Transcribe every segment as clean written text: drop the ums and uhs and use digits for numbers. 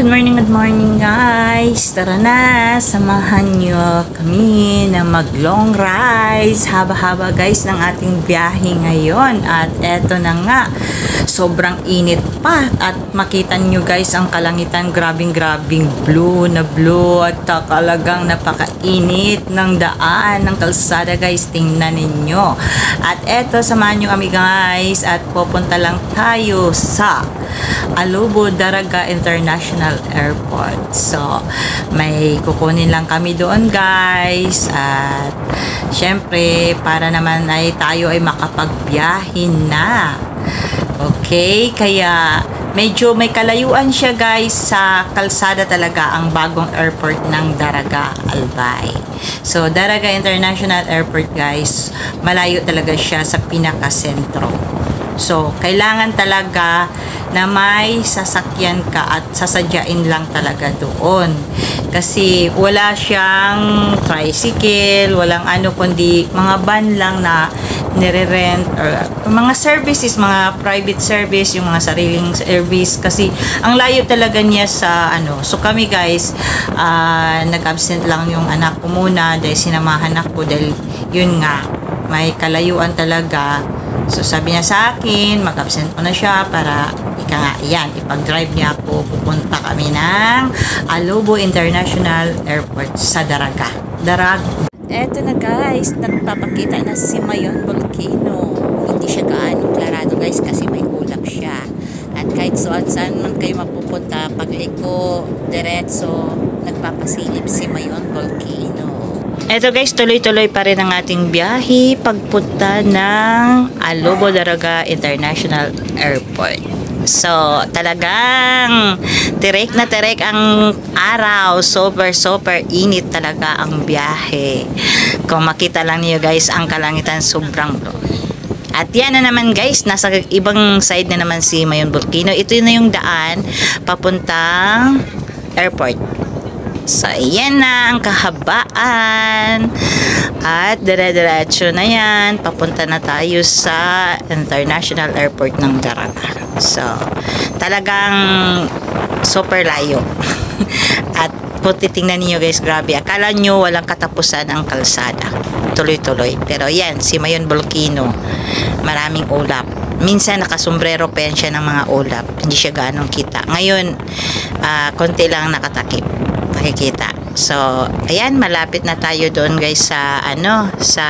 Good morning guys! Tara na, samahan nyo kami na mag-long rides. Haba-haba guys ng ating biyahe ngayon. At eto na nga, sobrang init pa. At makita nyo guys ang kalangitan, grabing blue na blue. At talagang napakainit ng daan, ng kalsada guys. Tingnan ninyo. At eto, samahan nyo kami guys. At pupunta lang tayo sa Alubo Daraga International Airport. So, may kukunin lang kami doon guys. At syempre, para naman ay tayo ay makapagbiyahe na. Okay, kaya medyo may kalayuan siya guys, sa kalsada talaga ang bagong airport ng Daraga, Albay. So, Daraga International Airport guys, malayo talaga siya sa pinaka-sentro. So, kailangan talaga na may sasakyan ka at sasadyain lang talaga doon. Kasi wala siyang tricycle, walang ano, kundi mga van lang na nire-rent or mga services, mga private service, yung mga sariling service. Kasi ang layo talaga niya sa ano. So kami guys, nag-absent lang yung anak ko muna dahil sinamahan ako dahil yun nga, may kalayuan talaga. So sabi niya sa akin, mag-absent ko na siya para ika nga, yan, ipag-drive niya ako. Pupunta kami ng Alubo International Airport sa Daraga. Eto na guys, nagpapakita na si Mayon Volcano. Hindi siya gaano klarado guys kasi may ulap siya. At kahit saan man kayo mapupunta, pagliko, diretso, nagpapasilip si Mayon Volcano. Eto guys, tuloy-tuloy pa rin ang ating biyahe pagpunta ng Alubo Daraga International Airport. So, talagang tirek na tirek ang araw. Super init talaga ang biyahe. Kung makita lang niyo guys, ang kalangitan sobrang blue. At yan na naman guys, nasa ibang side na naman si Mayon Volcano. Ito na yung daan papuntang airport. So, ayan na ang kahabaan. At dire-diretso na yan. Papunta na tayo sa International Airport ng Daraga. So, talagang super layo. At kung titingnan niyo guys, grabe. Akala nyo walang katapusan ang kalsada. Tuloy-tuloy. Pero yan, si Mayon Volcano, maraming ulap. Minsan nakasombrero pa yan siya ng mga ulap. Hindi siya ganong kita. Ngayon, konti lang nakatakip. Makikita. So, ayan, malapit na tayo doon guys sa ano, sa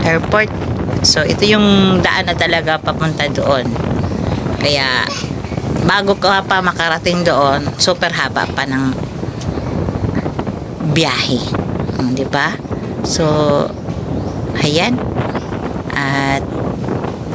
airport. So, ito yung daan na talaga papunta doon. Kaya, bago ka pa makarating doon, super haba pa ng biyahe. Di ba? So, ayan. At,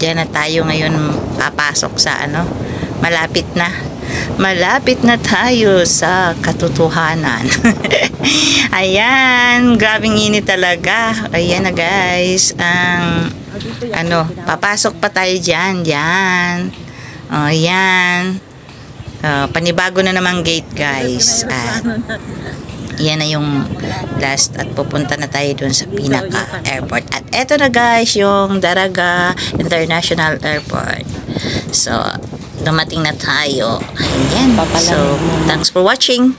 diyan na tayo ngayon papasok sa ano, malapit na tayo sa katotohanan. Ayan, grabing init talaga. Ayan na guys, ang ano, papasok pa tayo dyan. Ayan, panibago na namang gate guys. At yan na yung last at pupunta na tayo dun sa pinaka airport. At eto na guys yung Daraga International Airport. So, dumating na tayo. Ayan. So, thanks for watching.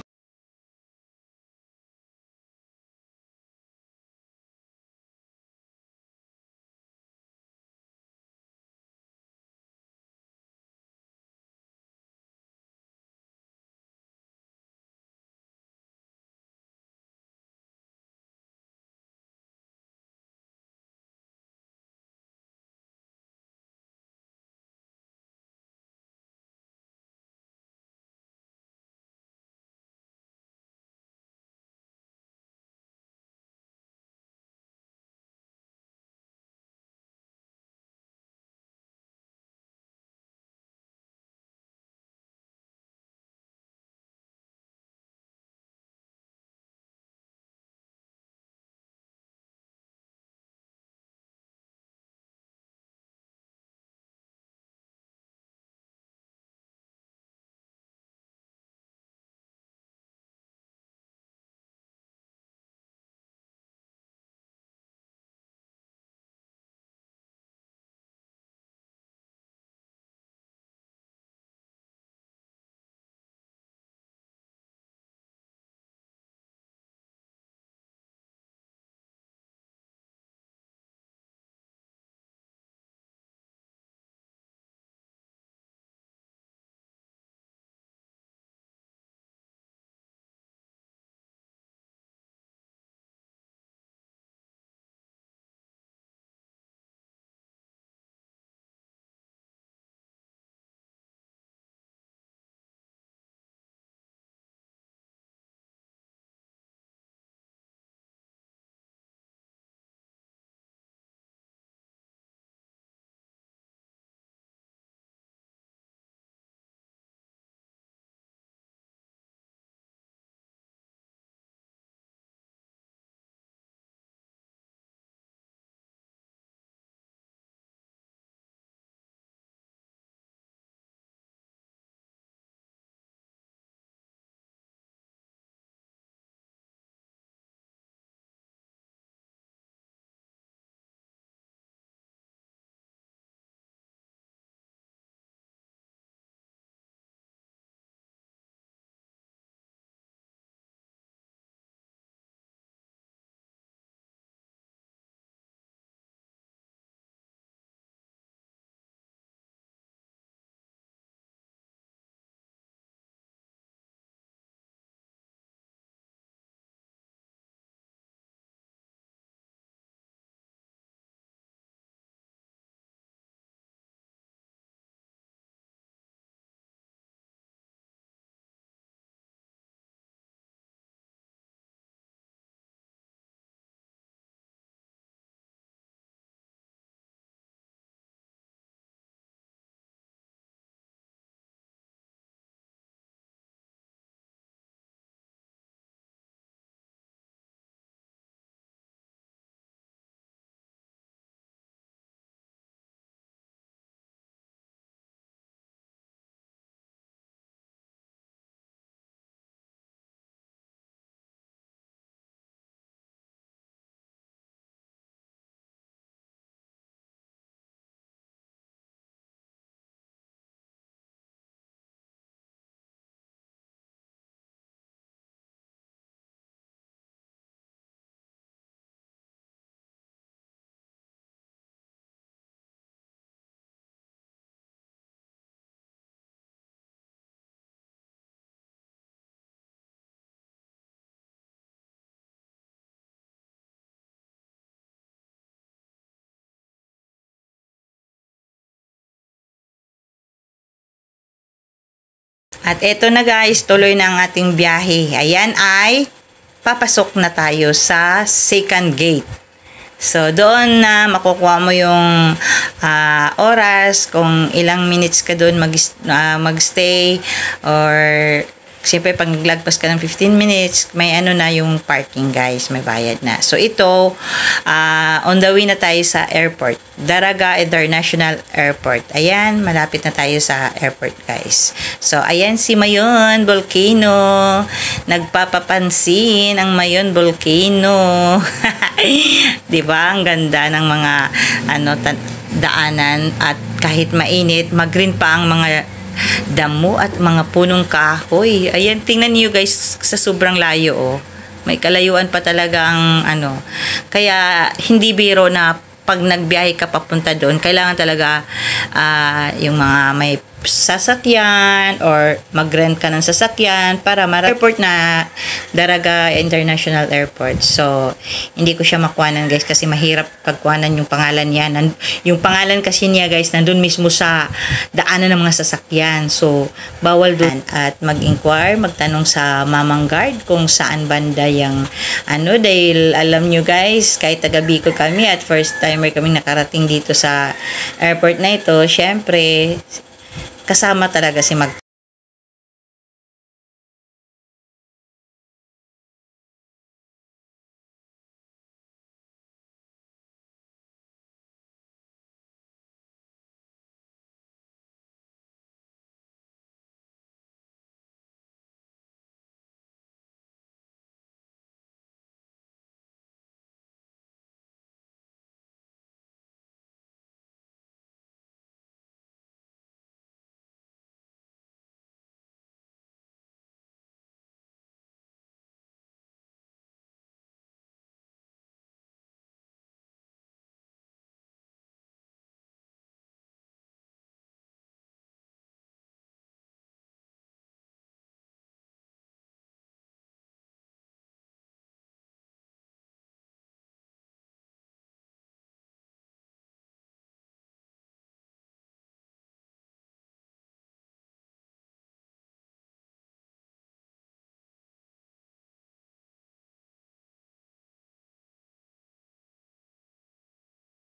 At eto na guys, tuloy na ang ating biyahe. Ayan ay papasok na tayo sa second gate. So, doon na makukuha mo yung oras, kung ilang minutes ka doon magstay, or siyempre pag naglagpas ka ng 15 minutes, may ano na yung parking guys, may bayad na. So, ito, on the way na tayo sa airport. Daraga International Airport. Ayan, malapit na tayo sa airport guys. So, ayan si Mayon Volcano. Nagpapapansin ang Mayon Volcano. Diba? Ang ganda ng mga daanan, at kahit mainit, mag-green pa ang mga damo at mga punong kahoy. Ayan, tingnan niyo guys, sa sobrang layo oh. May kalayuan pa talaga ang Kaya hindi biro na pag nagbiyahe ka papunta doon, kailangan talaga yung mga may sasakyan or mag-rent ka ng sasakyan para airport na Daraga International Airport. So, hindi ko siya makuhanan guys kasi mahirap pagkuhanan yung pangalan niya. Yung pangalan kasi niya guys nandun mismo sa daanan ng mga sasakyan. So, bawal doon. At mag-inquire, magtanong sa mamang guard kung saan banda yung dahil alam nyo guys, kahit taga Bicol kami at first timer kaming nakarating dito sa airport na ito, syempre kasama talaga si